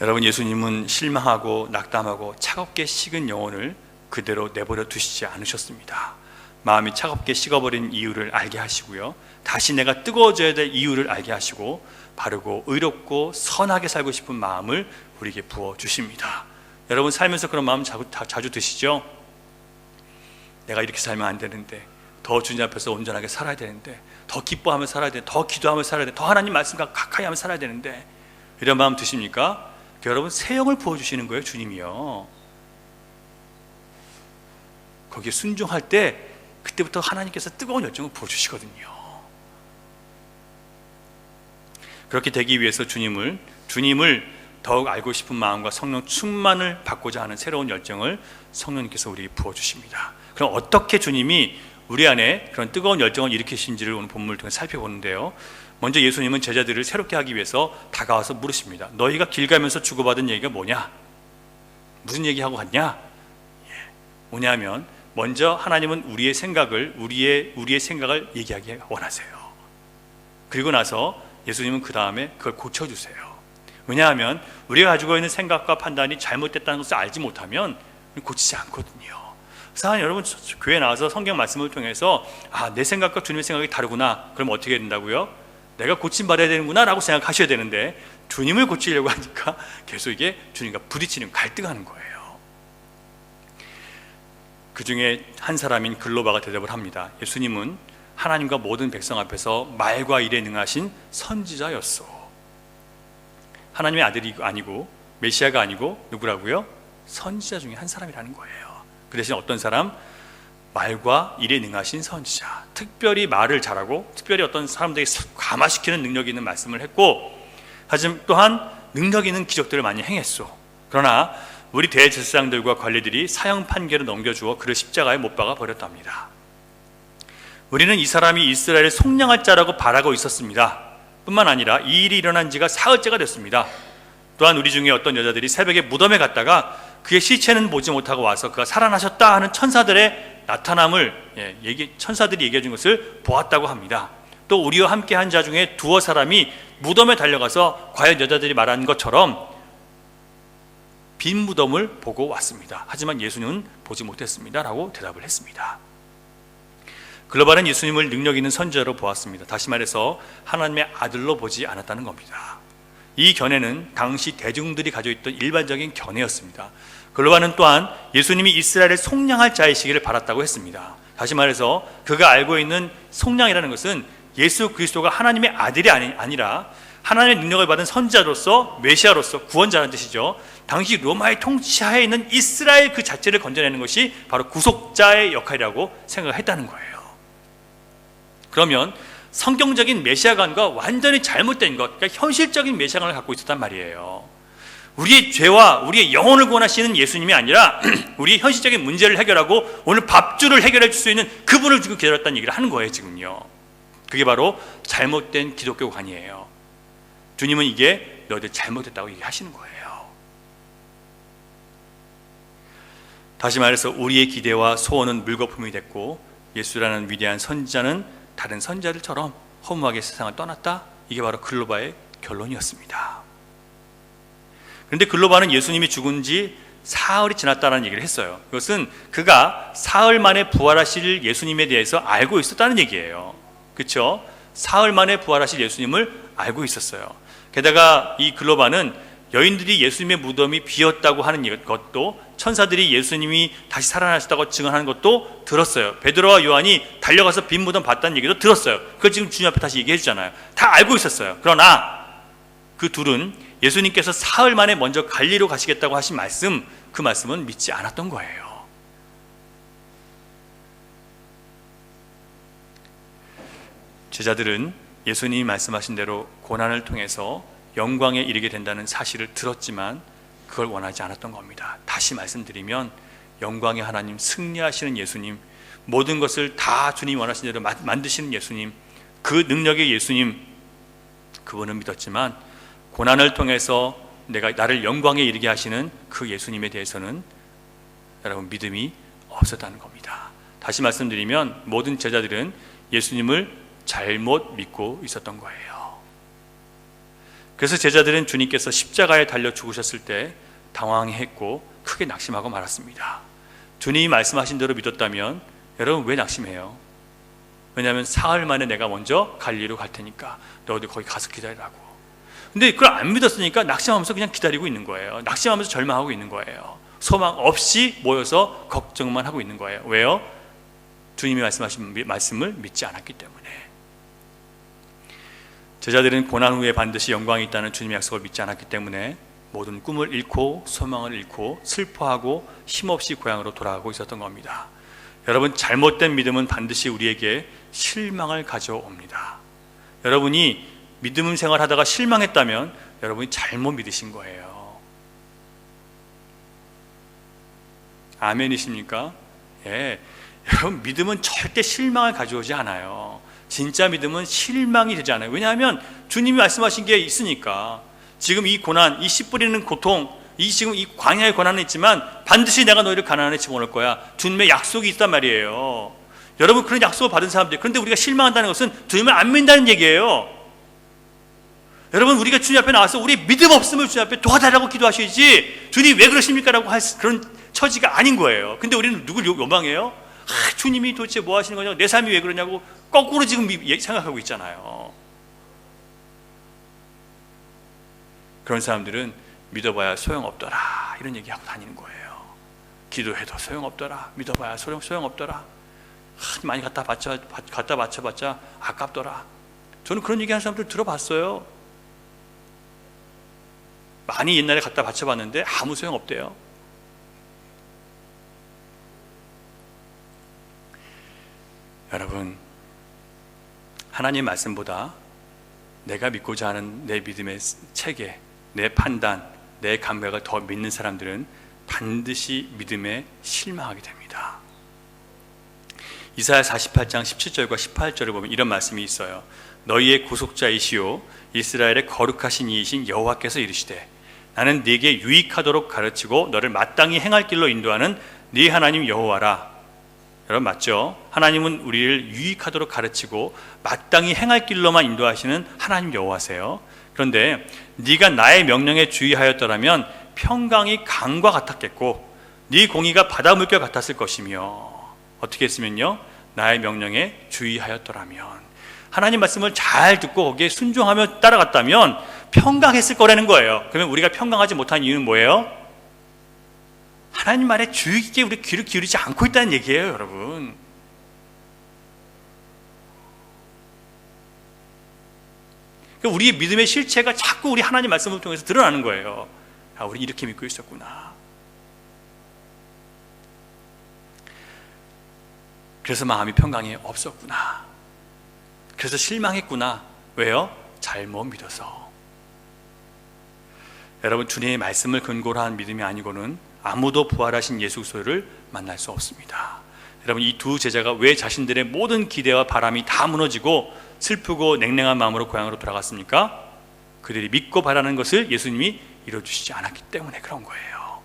여러분, 예수님은 실망하고 낙담하고 차갑게 식은 영혼을 그대로 내버려 두시지 않으셨습니다. 마음이 차갑게 식어버린 이유를 알게 하시고요, 다시 내가 뜨거워져야 될 이유를 알게 하시고 바르고 의롭고 선하게 살고 싶은 마음을 우리에게 부어주십니다. 여러분, 살면서 그런 마음 자주 드시죠? 내가 이렇게 살면 안 되는데, 더 주님 앞에서 온전하게 살아야 되는데, 더 기뻐하며 살아야 되는데, 더 기도하며 살아야 되는데, 더 하나님 말씀과 가까이 하며 살아야 되는데, 이런 마음 드십니까? 여러분, 새 영을 부어주시는 거예요. 주님이요. 거기에 순종할 때 그때부터 하나님께서 뜨거운 열정을 부어주시거든요. 그렇게 되기 위해서 주님을 더욱 알고 싶은 마음과 성령 충만을 받고자 하는 새로운 열정을 성령님께서 우리에게 부어주십니다. 그럼 어떻게 주님이 우리 안에 그런 뜨거운 열정을 일으키신지를 오늘 본문을 통해 살펴보는데요, 먼저 예수님은 제자들을 새롭게 하기 위해서 다가와서 물으십니다. 너희가 길 가면서 주고받은 얘기가 뭐냐? 무슨 얘기하고 갔냐? 뭐냐면, 먼저 하나님은 우리의 생각을 얘기하기 원하세요. 그리고 나서 예수님은 그 다음에 그걸 고쳐주세요. 왜냐하면 우리가 가지고 있는 생각과 판단이 잘못됐다는 것을 알지 못하면 고치지 않거든요. 그래서 여러분, 교회 나와서 성경 말씀을 통해서 내 생각과 주님의 생각이 다르구나. 그럼 어떻게 된다고요? 내가 고침받아야 되는구나 라고 생각하셔야 되는데, 주님을 고치려고 하니까 계속 이게 주님과 부딪히는, 갈등하는 거예요. 그 중에 한 사람인 글로바가 대답을 합니다. 예수님은 하나님과 모든 백성 앞에서 말과 일에 능하신 선지자였소. 하나님의 아들이 아니고 메시아가 아니고 누구라고요? 선지자 중에 한 사람이라는 거예요. 그 대신 어떤 사람? 말과 일에 능하신 선지자. 특별히 말을 잘하고 특별히 어떤 사람들에게 감화시키는 능력이 있는 말씀을 했고, 하지만 또한 능력 있는 기적들을 많이 행했소. 그러나 우리 대제사장들과 관리들이 사형 판결을 넘겨주어 그를 십자가에 못 박아 버렸답니다. 우리는 이 사람이 이스라엘을 속량할 자라고 바라고 있었습니다. 뿐만 아니라 이 일이 일어난 지가 사흘째가 됐습니다. 또한 우리 중에 어떤 여자들이 새벽에 무덤에 갔다가 그의 시체는 보지 못하고 와서 그가 살아나셨다 하는 천사들의 나타남을 천사들이 얘기해 준 것을 보았다고 합니다. 또 우리와 함께 한 자 중에 두어 사람이 무덤에 달려가서 과연 여자들이 말한 것처럼 빈 무덤을 보고 왔습니다. 하지만 예수는 보지 못했습니다 라고 대답을 했습니다. 글로바는 예수님을 능력 있는 선지자로 보았습니다. 다시 말해서 하나님의 아들로 보지 않았다는 겁니다. 이 견해는 당시 대중들이 가지고 있던 일반적인 견해였습니다. 글로바는 또한 예수님이 이스라엘을 속량할 자이시기를 바랐다고 했습니다. 다시 말해서 그가 알고 있는 속량이라는 것은 예수 그리스도가 하나님의 아들이 아니라 하나님의 능력을 받은 선지자로서, 메시아로서 구원자라는 뜻이죠. 당시 로마의 통치하에 있는 이스라엘 그 자체를 건져내는 것이 바로 구속자의 역할이라고 생각을 했다는 거예요. 그러면 성경적인 메시아관과 완전히 잘못된 것, 그러니까 현실적인 메시아관을 갖고 있었단 말이에요. 우리의 죄와 우리의 영혼을 구원하시는 예수님이 아니라 우리의 현실적인 문제를 해결하고 오늘 밥줄을 해결해 줄 수 있는 그분을 지금 기다렸다는 얘기를 하는 거예요. 지금요. 그게 바로 잘못된 기독교관이에요. 주님은 이게 너희들 잘못했다고 얘기하시는 거예요. 다시 말해서 우리의 기대와 소원은 물거품이 됐고, 예수라는 위대한 선지자는 다른 선지자들처럼 허무하게 세상을 떠났다. 이게 바로 글로바의 결론이었습니다. 그런데 글로바는 예수님이 죽은 지 사흘이 지났다는 얘기를 했어요. 그것은 그가 사흘 만에 부활하실 예수님에 대해서 알고 있었다는 얘기예요. 그렇죠? 사흘 만에 부활하실 예수님을 알고 있었어요. 게다가 이 글로바는 여인들이 예수님의 무덤이 비었다고 하는 것도, 천사들이 예수님이 다시 살아나셨다고 증언하는 것도 들었어요. 베드로와 요한이 달려가서 빈 무덤 봤다는 얘기도 들었어요. 그걸 지금 주님 앞에 다시 얘기해 주잖아요. 다 알고 있었어요. 그러나 그 둘은 예수님께서 사흘 만에 먼저 갈리로 가시겠다고 하신 말씀, 그 말씀은 믿지 않았던 거예요. 제자들은 예수님이 말씀하신 대로 고난을 통해서 영광에 이르게 된다는 사실을 들었지만 그걸 원하지 않았던 겁니다. 다시 말씀드리면 영광의 하나님, 승리하시는 예수님, 모든 것을 다 주님이 원하신 대로 만드시는 예수님, 그 능력의 예수님, 그분은 믿었지만 고난을 통해서 나를 영광에 이르게 하시는 그 예수님에 대해서는 여러분 믿음이 없었다는 겁니다. 다시 말씀드리면 모든 제자들은 예수님을 잘못 믿고 있었던 거예요. 그래서 제자들은 주님께서 십자가에 달려 죽으셨을 때 당황했고 크게 낙심하고 말았습니다. 주님이 말씀하신 대로 믿었다면 여러분 왜 낙심해요? 왜냐하면 사흘 만에 내가 먼저 갈리로 갈 테니까 너희들 거기 가서 기다리라고. 근데 그걸 안 믿었으니까 낙심하면서 그냥 기다리고 있는 거예요. 낙심하면서 절망하고 있는 거예요. 소망 없이 모여서 걱정만 하고 있는 거예요. 왜요? 주님이 말씀하신 말씀을 믿지 않았기 때문에. 제자들은 고난 후에 반드시 영광이 있다는 주님의 약속을 믿지 않았기 때문에 모든 꿈을 잃고 소망을 잃고 슬퍼하고 힘없이 고향으로 돌아가고 있었던 겁니다. 여러분, 잘못된 믿음은 반드시 우리에게 실망을 가져옵니다. 여러분이 믿음 생활하다가 실망했다면 여러분이 잘못 믿으신 거예요. 아멘이십니까? 예. 여러분, 믿음은 절대 실망을 가져오지 않아요. 진짜 믿음은 실망이 되지 않아요. 왜냐하면 주님이 말씀하신 게 있으니까. 지금 이 고난, 이 씨 뿌리는 고통, 지금 이 광야의 고난은 있지만 반드시 내가 너희를 가나안에 집어넣을 거야. 주님의 약속이 있단 말이에요. 여러분, 그런 약속을 받은 사람들, 그런데 우리가 실망한다는 것은 주님을 안 믿는다는 얘기예요. 여러분, 우리가 주님 앞에 나와서 우리 믿음 없음을 주님 앞에 도와달라고 기도하셔야지 주님 왜 그러십니까? 라고 할 그런 처지가 아닌 거예요. 근데 우리는 누굴 요망해요? 주님이 도대체 뭐 하시는 거냐고, 내 삶이 왜 그러냐고 거꾸로 지금 생각하고 있잖아요. 그런 사람들은 믿어봐야 소용없더라 이런 얘기하고 다니는 거예요. 기도해도 소용없더라, 믿어봐야 소용없더라, 많이 갖다 바쳐봤자 아깝더라. 저는 그런 얘기하는 사람들 들어봤어요. 많이 옛날에 갖다 바쳐봤는데 아무 소용없대요. 여러분, 하나님 말씀보다 내가 믿고자 하는 내 믿음의 체계, 내 판단, 내 감각을 더 믿는 사람들은 반드시 믿음에 실망하게 됩니다. 이사야 48장 17절과 18절을 보면 이런 말씀이 있어요. 너희의 구속자이시오 이스라엘의 거룩하신 이이신 여호와께서 이르시되 나는 네게 유익하도록 가르치고 너를 마땅히 행할 길로 인도하는 네 하나님 여호와라. 여러분 맞죠? 하나님은 우리를 유익하도록 가르치고 마땅히 행할 길로만 인도하시는 하나님 여호와세요. 그런데 네가 나의 명령에 주의하였더라면 평강이 강과 같았겠고 네 공의가 바다 물결 같았을 것이며, 어떻게 했으면요? 나의 명령에 주의하였더라면, 하나님 말씀을 잘 듣고 거기에 순종하며 따라갔다면 평강했을 거라는 거예요. 그러면 우리가 평강하지 못한 이유는 뭐예요? 하나님 말에 주의 깊게 우리 귀를 기울이지 않고 있다는 얘기예요, 여러분. 그러니까 우리의 믿음의 실체가 자꾸 우리 하나님 말씀을 통해서 드러나는 거예요. 아, 우리 이렇게 믿고 있었구나. 그래서 마음이 평강이 없었구나. 그래서 실망했구나. 왜요? 잘못 믿어서. 여러분, 주님의 말씀을 근거로 한 믿음이 아니고는 아무도 부활하신 예수 그리스도를 만날 수 없습니다. 여러분, 이 두 제자가 왜 자신들의 모든 기대와 바람이 다 무너지고 슬프고 냉랭한 마음으로 고향으로 돌아갔습니까? 그들이 믿고 바라는 것을 예수님이 이루어주시지 않았기 때문에 그런 거예요.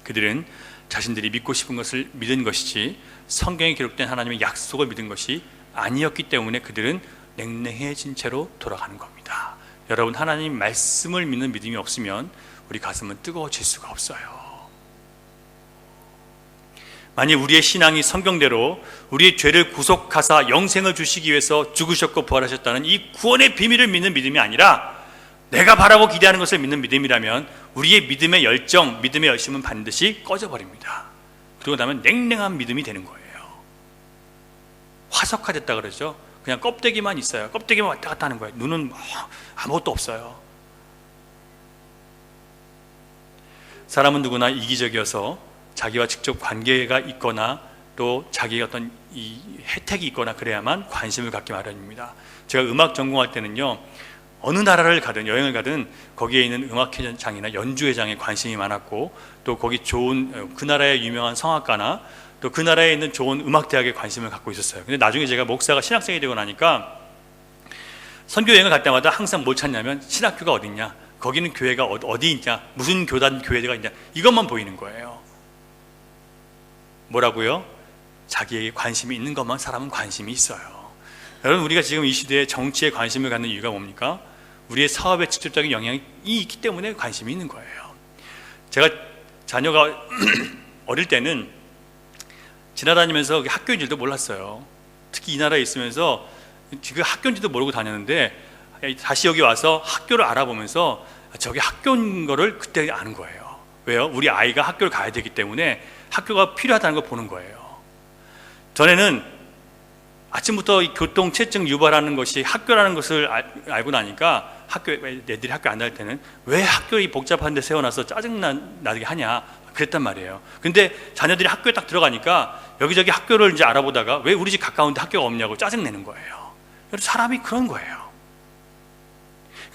그들은 자신들이 믿고 싶은 것을 믿은 것이지 성경에 기록된 하나님의 약속을 믿은 것이 아니었기 때문에 그들은 냉랭해진 채로 돌아가는 겁니다. 여러분, 하나님 말씀을 믿는 믿음이 없으면 우리 가슴은 뜨거워질 수가 없어요. 만약 우리의 신앙이 성경대로 우리의 죄를 구속하사 영생을 주시기 위해서 죽으셨고 부활하셨다는 이 구원의 비밀을 믿는 믿음이 아니라 내가 바라고 기대하는 것을 믿는 믿음이라면 우리의 믿음의 열정, 믿음의 열심은 반드시 꺼져버립니다. 그리고 나면 냉랭한 믿음이 되는 거예요. 화석화됐다 그러죠. 그냥 껍데기만 있어요. 껍데기만 왔다 갔다 하는 거예요. 눈은 아무것도 없어요. 사람은 누구나 이기적이어서 자기와 직접 관계가 있거나 또 자기가 어떤 이 혜택이 있거나 그래야만 관심을 갖기 마련입니다. 제가 음악 전공할 때는요, 어느 나라를 가든 여행을 가든 거기에 있는 음악회장이나 연주회장에 관심이 많았고, 또 거기 좋은 그 나라의 유명한 성악가나 또 그 나라에 있는 좋은 음악대학에 관심을 갖고 있었어요. 근데 나중에 제가 목사가 신학생이 되고 나니까 선교 여행을 갈 때마다 항상 뭘 찾냐면 신학교가 어디 있냐, 거기는 교회가 어디 있냐, 무슨 교단 교회가 있냐, 이것만 보이는 거예요. 뭐라고요? 자기에게 관심이 있는 것만 사람은 관심이 있어요. 여러분, 우리가 지금 이 시대에 정치에 관심을 갖는 이유가 뭡니까? 우리의 사업에 직접적인 영향이 있기 때문에 관심이 있는 거예요. 제가 자녀가 어릴 때는 지나다니면서 학교인 줄도 몰랐어요. 특히 이 나라에 있으면서 그 학교인지도 모르고 다녔는데 다시 여기 와서 학교를 알아보면서 저게 학교인 거를 그때 아는 거예요. 왜요? 우리 아이가 학교를 가야 되기 때문에 학교가 필요하다는 걸 보는 거예요. 전에는 아침부터 이 교통체증 유발하는 것이 학교라는 것을 알고 나니까 애들이 학교 안 다닐 때는 왜 학교 이 복잡한 데 세워놔서 짜증나게 하냐 그랬단 말이에요. 근데 자녀들이 학교에 딱 들어가니까 여기저기 학교를 이제 알아보다가 왜 우리 집 가까운데 학교가 없냐고 짜증내는 거예요. 사람이 그런 거예요.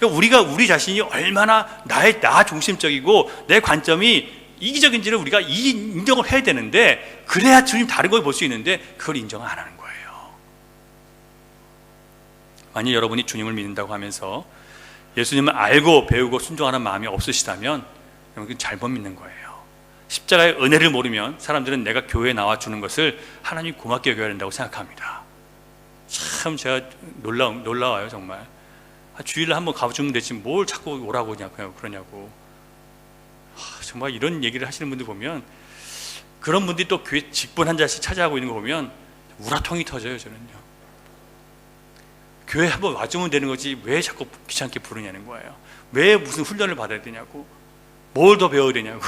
그러니까 우리 자신이 얼마나 나 중심적이고 내 관점이 이기적인지를 우리가 인정을 해야 되는데, 그래야 주님 다른 걸 볼 수 있는데 그걸 인정을 안 하는 거예요. 만약 여러분이 주님을 믿는다고 하면서 예수님을 알고 배우고 순종하는 마음이 없으시다면 여러분 잘못 믿는 거예요. 십자가의 은혜를 모르면 사람들은 내가 교회에 나와 주는 것을 하나님 고맙게 여겨야 된다고 생각합니다. 참 제가 놀라워요 정말. 주일날 한번 가주면 되지 뭘 자꾸 오라고 그러냐고. 정말 이런 얘기를 하시는 분들 보면, 그런 분들이 또 교회 직분 한 자씩 차지하고 있는 거 보면 우라통이 터져요. 저는요, 교회 한번 와주면 되는 거지 왜 자꾸 귀찮게 부르냐는 거예요. 왜 무슨 훈련을 받아야 되냐고, 뭘 더 배워야 되냐고.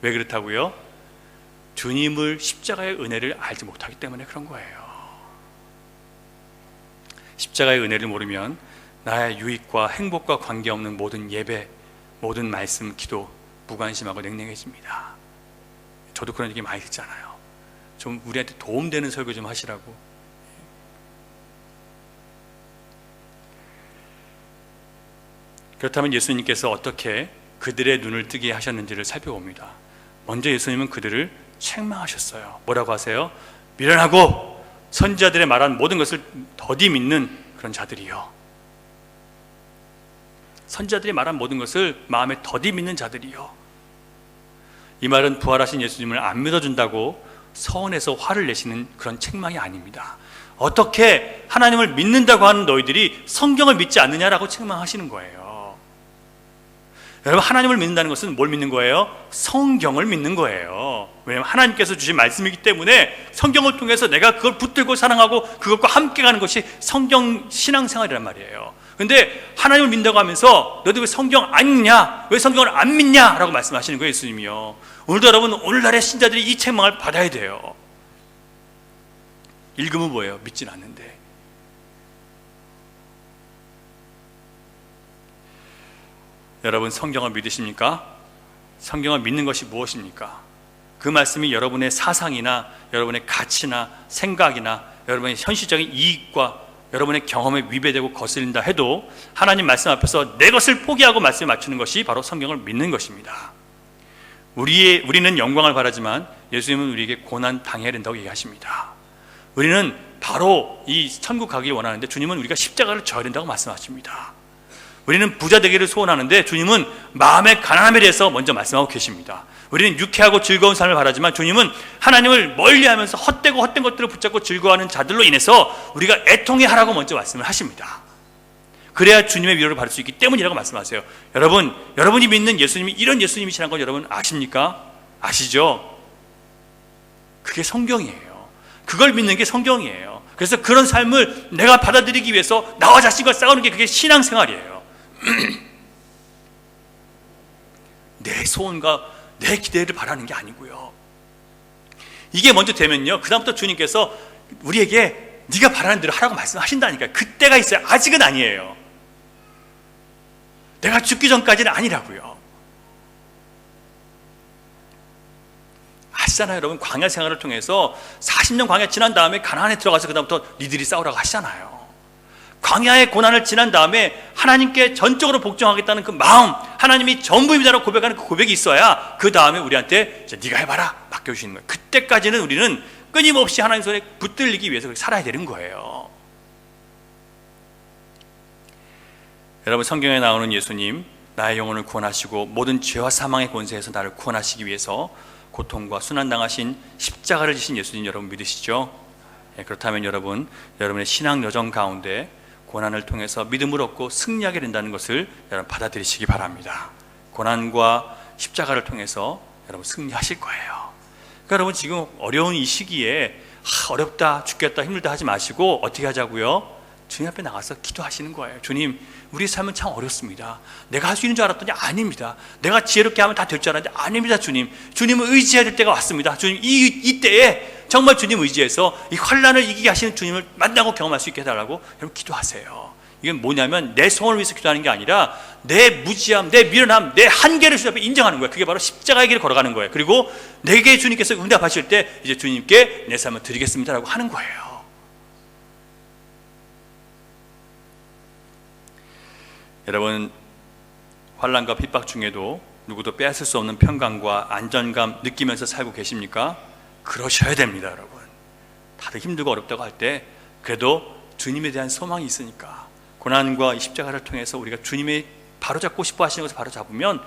왜 그렇다고요? 주님을, 십자가의 은혜를 알지 못하기 때문에 그런 거예요. 십자가의 은혜를 모르면 나의 유익과 행복과 관계없는 모든 예배, 모든 말씀, 기도 무관심하고 냉랭해집니다. 저도 그런 얘기 많이 듣잖아요. 좀 우리한테 도움되는 설교 좀 하시라고. 그렇다면 예수님께서 어떻게 그들의 눈을 뜨게 하셨는지를 살펴봅니다. 먼저 예수님은 그들을 책망하셨어요. 뭐라고 하세요? 미련하고 선지자들의 말한 모든 것을 더디 믿는 그런 자들이요. 선지자들이 말한 모든 것을 마음에 더디 믿는 자들이요. 이 말은 부활하신 예수님을 안 믿어준다고 서원해서 화를 내시는 그런 책망이 아닙니다. 어떻게 하나님을 믿는다고 하는 너희들이 성경을 믿지 않느냐라고 책망하시는 거예요. 여러분, 하나님을 믿는다는 것은 뭘 믿는 거예요? 성경을 믿는 거예요. 왜냐하면 하나님께서 주신 말씀이기 때문에 성경을 통해서 내가 그걸 붙들고 사랑하고 그것과 함께 가는 것이 성경 신앙생활이란 말이에요. 근데 하나님을 믿는다고 하면서 너희들 왜 성경 안 읽냐? 왜 성경을 안 믿냐? 라고 말씀하시는 거예요, 예수님이요. 오늘도 여러분, 오늘날의 신자들이 이 책망을 받아야 돼요. 읽으면 뭐예요? 믿진 않는데. 여러분, 성경을 믿으십니까? 성경을 믿는 것이 무엇입니까? 그 말씀이 여러분의 사상이나 여러분의 가치나 생각이나 여러분의 현실적인 이익과 여러분의 경험에 위배되고 거슬린다 해도 하나님 말씀 앞에서 내 것을 포기하고 말씀에 맞추는 것이 바로 성경을 믿는 것입니다. 우리는 영광을 바라지만 예수님은 우리에게 고난 당해야 된다고 얘기하십니다. 우리는 바로 이 천국 가기를 원하는데 주님은 우리가 십자가를 져야 된다고 말씀하십니다. 우리는 부자 되기를 소원하는데 주님은 마음의 가난함에 대해서 먼저 말씀하고 계십니다. 우리는 유쾌하고 즐거운 삶을 바라지만 주님은 하나님을 멀리하면서 헛된 것들을 붙잡고 즐거워하는 자들로 인해서 우리가 애통해하라고 먼저 말씀을 하십니다. 그래야 주님의 위로를 받을 수 있기 때문이라고 말씀하세요. 여러분이 믿는 예수님이 이런 예수님이시라는 걸 여러분 아십니까? 아시죠? 그게 성경이에요. 그걸 믿는 게 성경이에요. 그래서 그런 삶을 내가 받아들이기 위해서 나와 자신과 싸우는 게 그게 신앙생활이에요. 내 소원과 내 기대를 바라는 게 아니고요. 이게 먼저 되면요, 그 다음부터 주님께서 우리에게 네가 바라는 대로 하라고 말씀하신다니까요. 그때가 있어요. 아직은 아니에요. 내가 죽기 전까지는 아니라고요. 아시잖아요, 여러분. 광야 생활을 통해서 40년 광야 지난 다음에 가나안에 들어가서 그 다음부터 니들이 싸우라고 하시잖아요. 광야의 고난을 지난 다음에 하나님께 전적으로 복종하겠다는 그 마음, 하나님이 전부입니다라고 고백하는 그 고백이 있어야 그 다음에 우리한테 이제 네가 해봐라 맡겨주시는 거예요. 그때까지는 우리는 끊임없이 하나님 손에 붙들리기 위해서 그렇게 살아야 되는 거예요. 여러분, 성경에 나오는 예수님, 나의 영혼을 구원하시고 모든 죄와 사망의 권세에서 나를 구원하시기 위해서 고통과 순환당하신 십자가를 지신 예수님 여러분 믿으시죠? 그렇다면 여러분, 여러분의 신앙 여정 가운데 고난을 통해서 믿음을 얻고 승리하게 된다는 것을 여러분 받아들이시기 바랍니다. 고난과 십자가를 통해서 여러분 승리하실 거예요. 그러니까 여러분, 지금 어려운 이 시기에 어렵다, 죽겠다, 힘들다 하지 마시고 어떻게 하자고요? 주님 앞에 나가서 기도하시는 거예요. 주님, 우리 삶은 참 어렵습니다. 내가 할 수 있는 줄 알았더니 아닙니다. 내가 지혜롭게 하면 다 될 줄 알았는데 아닙니다. 주님, 주님을 의지해야 될 때가 왔습니다. 주님, 이때에 정말 주님 의지해서 이 환난을 이기게 하시는 주님을 만나고 경험할 수 있게 해달라고 여러분 기도하세요. 이건 뭐냐면 내 소원을 위해서 기도하는 게 아니라 내 무지함, 내 미련함, 내 한계를 주님 앞에 인정하는 거예요. 그게 바로 십자가의 길을 걸어가는 거예요. 그리고 내게 주님께서 응답하실 때 이제 주님께 내 삶을 드리겠습니다라고 하는 거예요. 여러분, 환난과 핍박 중에도 누구도 빼앗을 수 없는 평강과 안정감 느끼면서 살고 계십니까? 그러셔야 됩니다. 여러분, 다들 힘들고 어렵다고 할 때 그래도 주님에 대한 소망이 있으니까 고난과 이 십자가를 통해서 우리가 주님이 바로잡고 싶어 하시는 것을 바로잡으면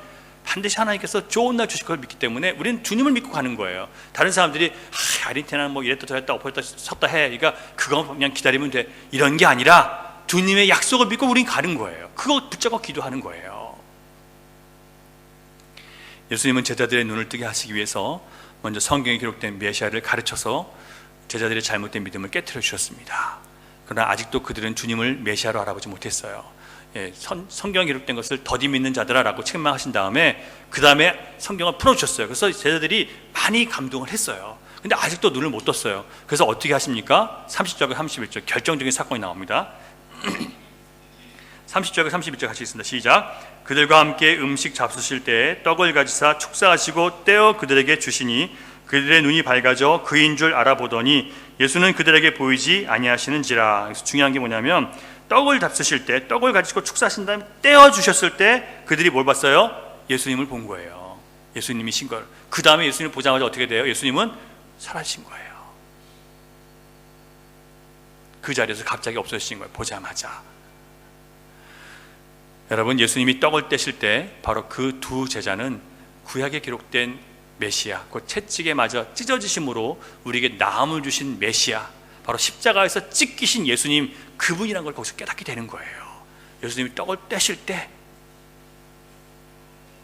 반드시 하나님께서 좋은 날 주실 걸 믿기 때문에 우리는 주님을 믿고 가는 거예요. 다른 사람들이 아르헨티나는 뭐 이랬다 저랬다 엎었다 섰다 해, 그러니까 그거 그냥 기다리면 돼, 이런 게 아니라 주님의 약속을 믿고 우리는 가는 거예요. 그거 붙잡고 기도하는 거예요. 예수님은 제자들의 눈을 뜨게 하시기 위해서 먼저 성경에 기록된 메시아를 가르쳐서 제자들의 잘못된 믿음을 깨트려 주셨습니다. 그러나 아직도 그들은 주님을 메시아로 알아보지 못했어요. 성경에 기록된 것을 더디 믿는 자들아라고 책망하신 다음에 그 다음에 성경을 풀어주셨어요. 그래서 제자들이 많이 감동을 했어요. 근데 아직도 눈을 못 떴어요. 그래서 어떻게 하십니까? 30절과 31절 결정적인 사건이 나옵니다. 30절과 31절 같이 있습니다. 시작. 그들과 함께 음식 잡수실 때 떡을 가지사 축사하시고 떼어 그들에게 주시니 그들의 눈이 밝아져 그인 줄 알아보더니 예수는 그들에게 보이지 아니하시는지라. 그래서 중요한 게 뭐냐면 떡을 잡수실 때 떡을 가지고 축사하신 다음에 떼어 주셨을 때 그들이 뭘 봤어요? 예수님을 본 거예요. 예수님이신 걸. 그 다음에 예수님을 보자마자 어떻게 돼요? 예수님은 사라진 거예요. 그 자리에서 갑자기 없어지신 거예요. 보자마자. 여러분, 예수님이 떡을 떼실 때 바로 그 두 제자는 구약에 기록된 메시아, 그 채찍에 맞아 찢어지심으로 우리에게 나음을 주신 메시아, 바로 십자가에서 찢기신 예수님, 그분이란 걸 거기서 깨닫게 되는 거예요. 예수님이 떡을 떼실 때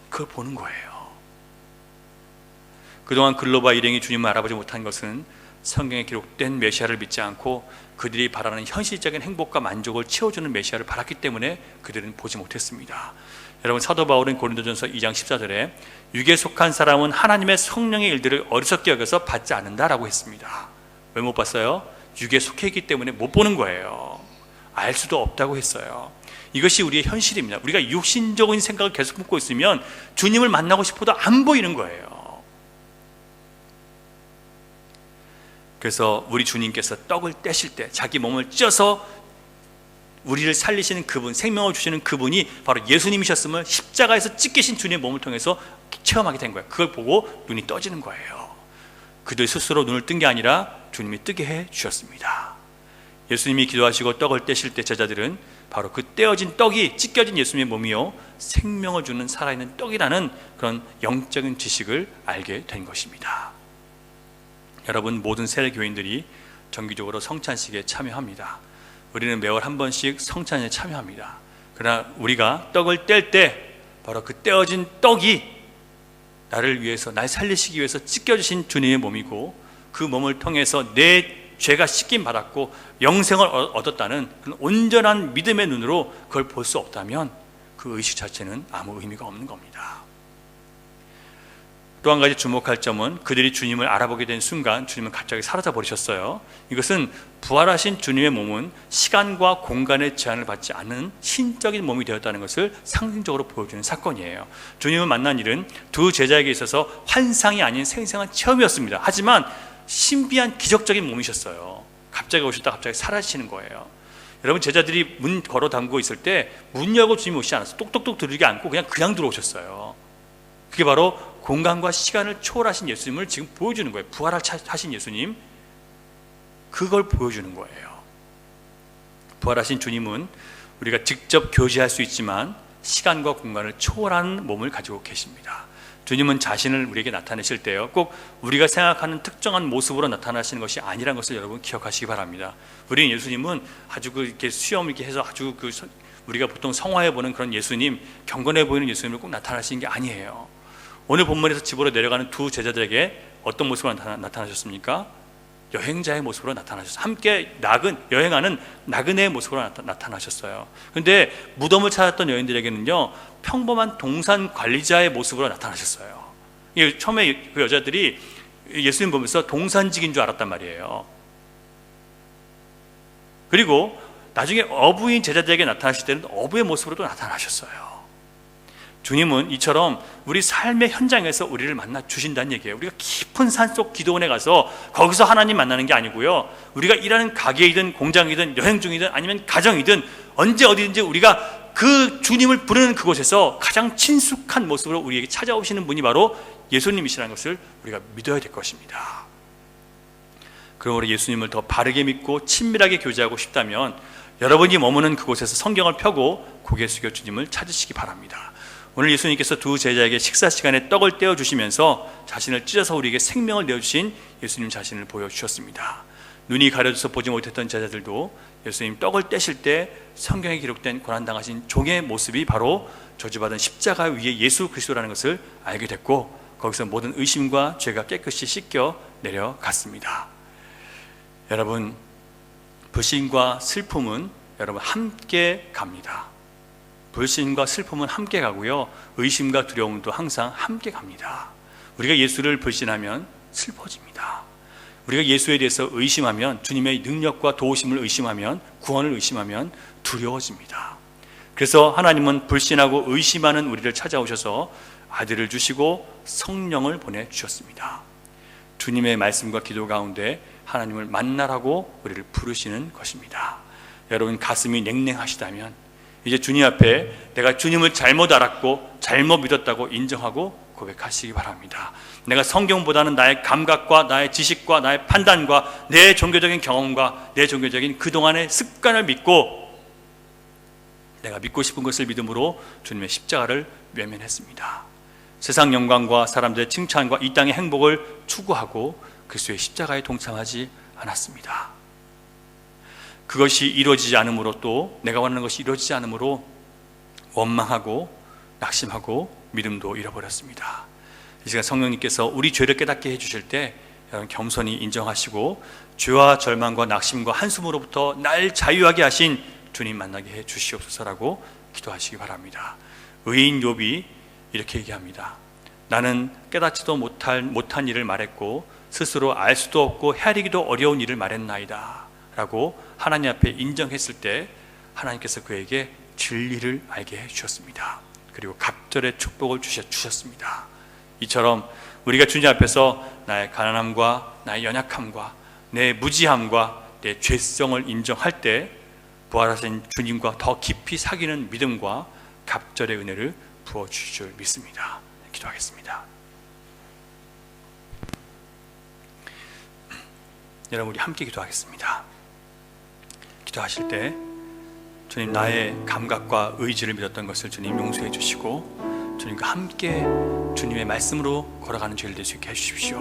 그걸 보는 거예요. 그동안 글로바 일행이 주님을 알아보지 못한 것은 성경에 기록된 메시아를 믿지 않고 그들이 바라는 현실적인 행복과 만족을 채워주는 메시아를 바랐기 때문에 그들은 보지 못했습니다. 여러분, 사도 바울은 고린도전서 2장 14절에 육에 속한 사람은 하나님의 성령의 일들을 어리석게 여겨서 받지 않는다라고 했습니다. 왜 못 봤어요? 육에 속해 있기 때문에 못 보는 거예요. 알 수도 없다고 했어요. 이것이 우리의 현실입니다. 우리가 육신적인 생각을 계속 품고 있으면 주님을 만나고 싶어도 안 보이는 거예요. 그래서 우리 주님께서 떡을 떼실 때 자기 몸을 쪄서 우리를 살리시는 그분, 생명을 주시는 그분이 바로 예수님이셨음을 십자가에서 찢기신 주님의 몸을 통해서 체험하게 된 거예요. 그걸 보고 눈이 떠지는 거예요. 그들 스스로 눈을 뜬 게 아니라 주님이 뜨게 해 주셨습니다. 예수님이 기도하시고 떡을 떼실 때 제자들은 바로 그 떼어진 떡이 찢겨진 예수님의 몸이요 생명을 주는 살아있는 떡이라는 그런 영적인 지식을 알게 된 것입니다. 여러분, 모든 세례교인들이 정기적으로 성찬식에 참여합니다. 우리는 매월 한 번씩 성찬에 참여합니다. 그러나 우리가 떡을 뗄 때 바로 그 떼어진 떡이 나를 위해서, 날 살리시기 위해서 찢겨주신 주님의 몸이고 그 몸을 통해서 내 죄가 씻김 받았고 영생을 얻었다는 그런 온전한 믿음의 눈으로 그걸 볼 수 없다면 그 의식 자체는 아무 의미가 없는 겁니다. 또 한 가지 주목할 점은 그들이 주님을 알아보게 된 순간 주님은 갑자기 사라져 버리셨어요. 이것은 부활하신 주님의 몸은 시간과 공간의 제한을 받지 않는 신적인 몸이 되었다는 것을 상징적으로 보여주는 사건이에요. 주님을 만난 일은 두 제자에게 있어서 환상이 아닌 생생한 체험이었습니다. 하지만 신비한 기적적인 몸이셨어요. 갑자기 오셨다 갑자기 사라지시는 거예요. 여러분, 제자들이 문 걸어 잠그고 있을 때 문 열고 주님이 오시지 않았어요. 똑똑똑 들이지 않고 그냥 들어오셨어요. 그게 바로 공간과 시간을 초월하신 예수님을 지금 보여주는 거예요. 부활하신 예수님, 그걸 보여주는 거예요. 부활하신 주님은 우리가 직접 교제할 수 있지만 시간과 공간을 초월하는 몸을 가지고 계십니다. 주님은 자신을 우리에게 나타내실 때요, 꼭 우리가 생각하는 특정한 모습으로 나타나시는 것이 아니라는 것을 여러분 기억하시기 바랍니다. 우리 예수님은 아주 이렇게 수염 이렇게 해서 아주 우리가 보통 성화해 보는 그런 예수님, 경건해 보이는 예수님을 꼭 나타나시는 게 아니에요. 오늘 본문에서 집으로 내려가는 두 제자들에게 어떤 모습으로 나타나셨습니까? 여행자의 모습으로 나타나셨어요. 함께 여행하는 나그네의 모습으로 나타나셨어요. 그런데 무덤을 찾았던 여인들에게는요, 평범한 동산 관리자의 모습으로 나타나셨어요. 처음에 그 여자들이 예수님 보면서 동산직인 줄 알았단 말이에요. 그리고 나중에 어부인 제자들에게 나타나실 때는 어부의 모습으로도 나타나셨어요. 주님은 이처럼 우리 삶의 현장에서 우리를 만나 주신다는 얘기예요. 우리가 깊은 산속 기도원에 가서 거기서 하나님 만나는 게 아니고요, 우리가 일하는 가게이든 공장이든 여행 중이든 아니면 가정이든 언제 어디든지 우리가 그 주님을 부르는 그곳에서 가장 친숙한 모습으로 우리에게 찾아오시는 분이 바로 예수님이시라는 것을 우리가 믿어야 될 것입니다. 그러므로 예수님을 더 바르게 믿고 친밀하게 교제하고 싶다면 여러분이 머무는 그곳에서 성경을 펴고 고개 숙여 주님을 찾으시기 바랍니다. 오늘 예수님께서 두 제자에게 식사 시간에 떡을 떼어주시면서 자신을 찢어서 우리에게 생명을 내어주신 예수님 자신을 보여주셨습니다. 눈이 가려져서 보지 못했던 제자들도 예수님 떡을 떼실 때 성경에 기록된 고난당하신 종의 모습이 바로 저주받은 십자가 위에 예수 그리스도라는 것을 알게 됐고, 거기서 모든 의심과 죄가 깨끗이 씻겨 내려갔습니다. 여러분, 불신과 슬픔은 여러분 함께 갑니다. 불신과 슬픔은 함께 가고요, 의심과 두려움도 항상 함께 갑니다. 우리가 예수를 불신하면 슬퍼집니다. 우리가 예수에 대해서 의심하면, 주님의 능력과 도우심을 의심하면, 구원을 의심하면 두려워집니다. 그래서 하나님은 불신하고 의심하는 우리를 찾아오셔서 아들을 주시고 성령을 보내주셨습니다. 주님의 말씀과 기도 가운데 하나님을 만나라고 우리를 부르시는 것입니다. 여러분, 가슴이 냉랭하시다면 이제 주님 앞에 내가 주님을 잘못 알았고 잘못 믿었다고 인정하고 고백하시기 바랍니다. 내가 성경보다는 나의 감각과 나의 지식과 나의 판단과 내 종교적인 경험과 내 종교적인 그동안의 습관을 믿고 내가 믿고 싶은 것을 믿음으로 주님의 십자가를 외면했습니다. 세상 영광과 사람들의 칭찬과 이 땅의 행복을 추구하고 그리스도의 십자가에 동참하지 않았습니다. 그것이 이루어지지 않으므로, 또 내가 원하는 것이 이루어지지 않으므로 원망하고 낙심하고 믿음도 잃어버렸습니다. 이 시간 성령님께서 우리 죄를 깨닫게 해주실 때 여러분 겸손히 인정하시고 죄와 절망과 낙심과 한숨으로부터 날 자유하게 하신 주님 만나게 해 주시옵소서라고 기도하시기 바랍니다. 의인 욥이 이렇게 얘기합니다. 나는 깨닫지도 못한 일을 말했고 스스로 알 수도 없고 헤아리기도 어려운 일을 말했나이다 라고 하나님 앞에 인정했을 때 하나님께서 그에게 진리를 알게 해주셨습니다. 그리고 갑절의 축복을 주셨습니다. 이처럼 우리가 주님 앞에서 나의 가난함과 나의 연약함과 내 무지함과 내 죄성을 인정할 때 부활하신 주님과 더 깊이 사귀는 믿음과 갑절의 은혜를 부어주실 줄 믿습니다. 기도하겠습니다. 여러분, 우리 함께 기도하겠습니다. 기도하실 때 주님, 나의 감각과 의지를 믿었던 것을 주님 용서해 주시고 주님과 함께 주님의 말씀으로 걸어가는 죄를 될 수 있게 해주십시오.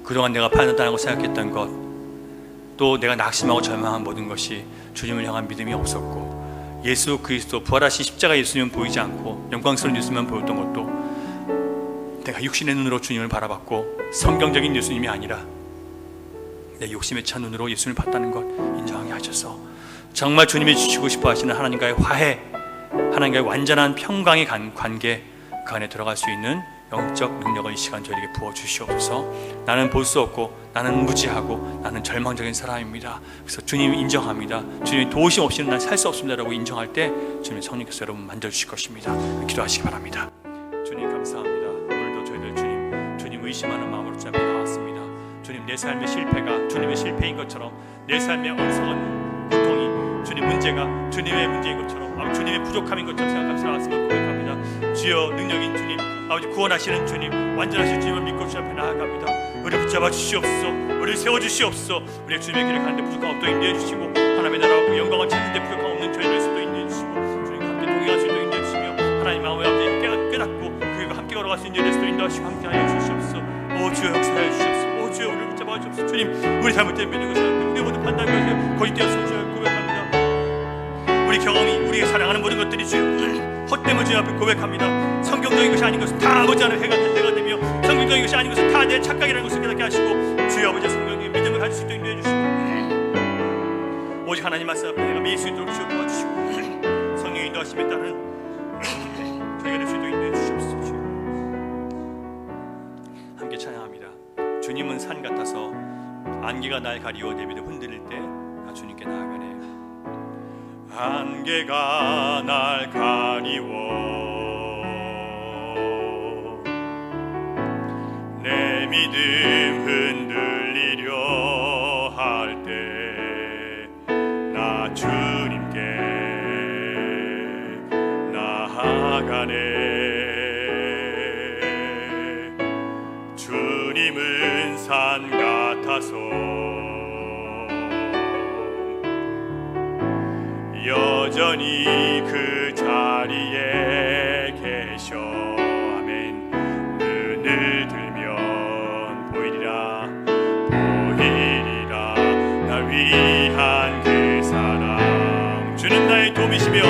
그동안 내가 판단하고 생각했던 것, 또 내가 낙심하고 절망한 모든 것이 주님을 향한 믿음이 없었고 예수 그리스도 부활하신 십자가 예수님은 보이지 않고 영광스러운 예수님만 보였던 것도 내가 육신의 눈으로 주님을 바라봤고 성경적인 예수님이 아니라 내 욕심에 찬 눈으로 예수님을 봤다는 것 인정하게 하셔서 정말 주님이 주시고 싶어 하시는 하나님과의 화해, 하나님과의 완전한 평강의 관계, 그 안에 들어갈 수 있는 영적 능력을 이 시간 저에게 부어주시옵소서. 나는 볼 수 없고 나는 무지하고 나는 절망적인 사람입니다. 그래서 주님 인정합니다. 주님이 도우심 없이는 난 살 수 없습니다 라고 인정할 때 주님 성령께서 여러분 만져주실 것입니다. 기도하시기 바랍니다. 주님 감사합니다. 오늘도 저희들 주님 의심하는 마음으로 주님 앞에 나왔습니다. 주님, 내 삶의 실패가 주님의 실패인 것처럼, 내 삶의 어리석은 고통이 주님 문제가 주님의 문제인 것처럼, 주님의 부족함인 것처럼 생각하면서 나왔음을 고백합니다. 주여 능력인 주님, 아버지 구원하시는 주님, 완전하신 주님을 믿고 주님 앞에 나아갑니다. 우리를 붙잡아 주시옵소서. 우리를 세워주시옵소서. 우리의 주님의 길을 가는데 부족함 없도록 인도해 주시고, 하나님의 나라와 그 영광을 찾는데 부족함 없는 저희를 수도 인도해 주시고, 주님과 함께 동행할 수 있도록 인도해 주시며, 하나님 마음을 함께 깨닫고 그와 함께 걸어갈 수 있는 일을 인도하시고 함께하여 주시옵소서. 오 주여 역사하여 주시옵소서. 오 주여 우리를 붙잡아 주시옵소서. 주님, 우리 잘못된 믿는 것이 아니고 우리 모두 판단한 것이 거짓되어 성실하게 고백합니다. 우리 경험이, 우리가 사랑하는 모든 것들이 주여 헛됨을 주님 앞에 고백합니다. 성경적인 것이 아닌 것은 다 아버지 안에 해가 되며, 성경적인 것이 아닌 것은 다 내 착각이라는 것을 깨닫게 하시고, 주여 아버지 성경적인 믿음을 가질 수 있도록 인도해 주시고, 오직 하나님 말씀 앞에 내가 매일 수 있도록 주여 도와주시고, 성령의 인도하심에 따른 저희가 될 수 있도록 인도해 주시옵소서. 함께 찬양합니다. 주님은 산 같아서 안개가 날 가리워 내 믿음 흔들릴 때 나 주님께 나아가네. 안개가 날 가리워 내 믿음 흔들리려 할 때 나 주님께 나아가네. 주님은 산 같아서 여전히 그 자리에 계셔. 아멘. 눈을 들면 보이리라 날 위한 그 사랑. 주는 나의 도움이시며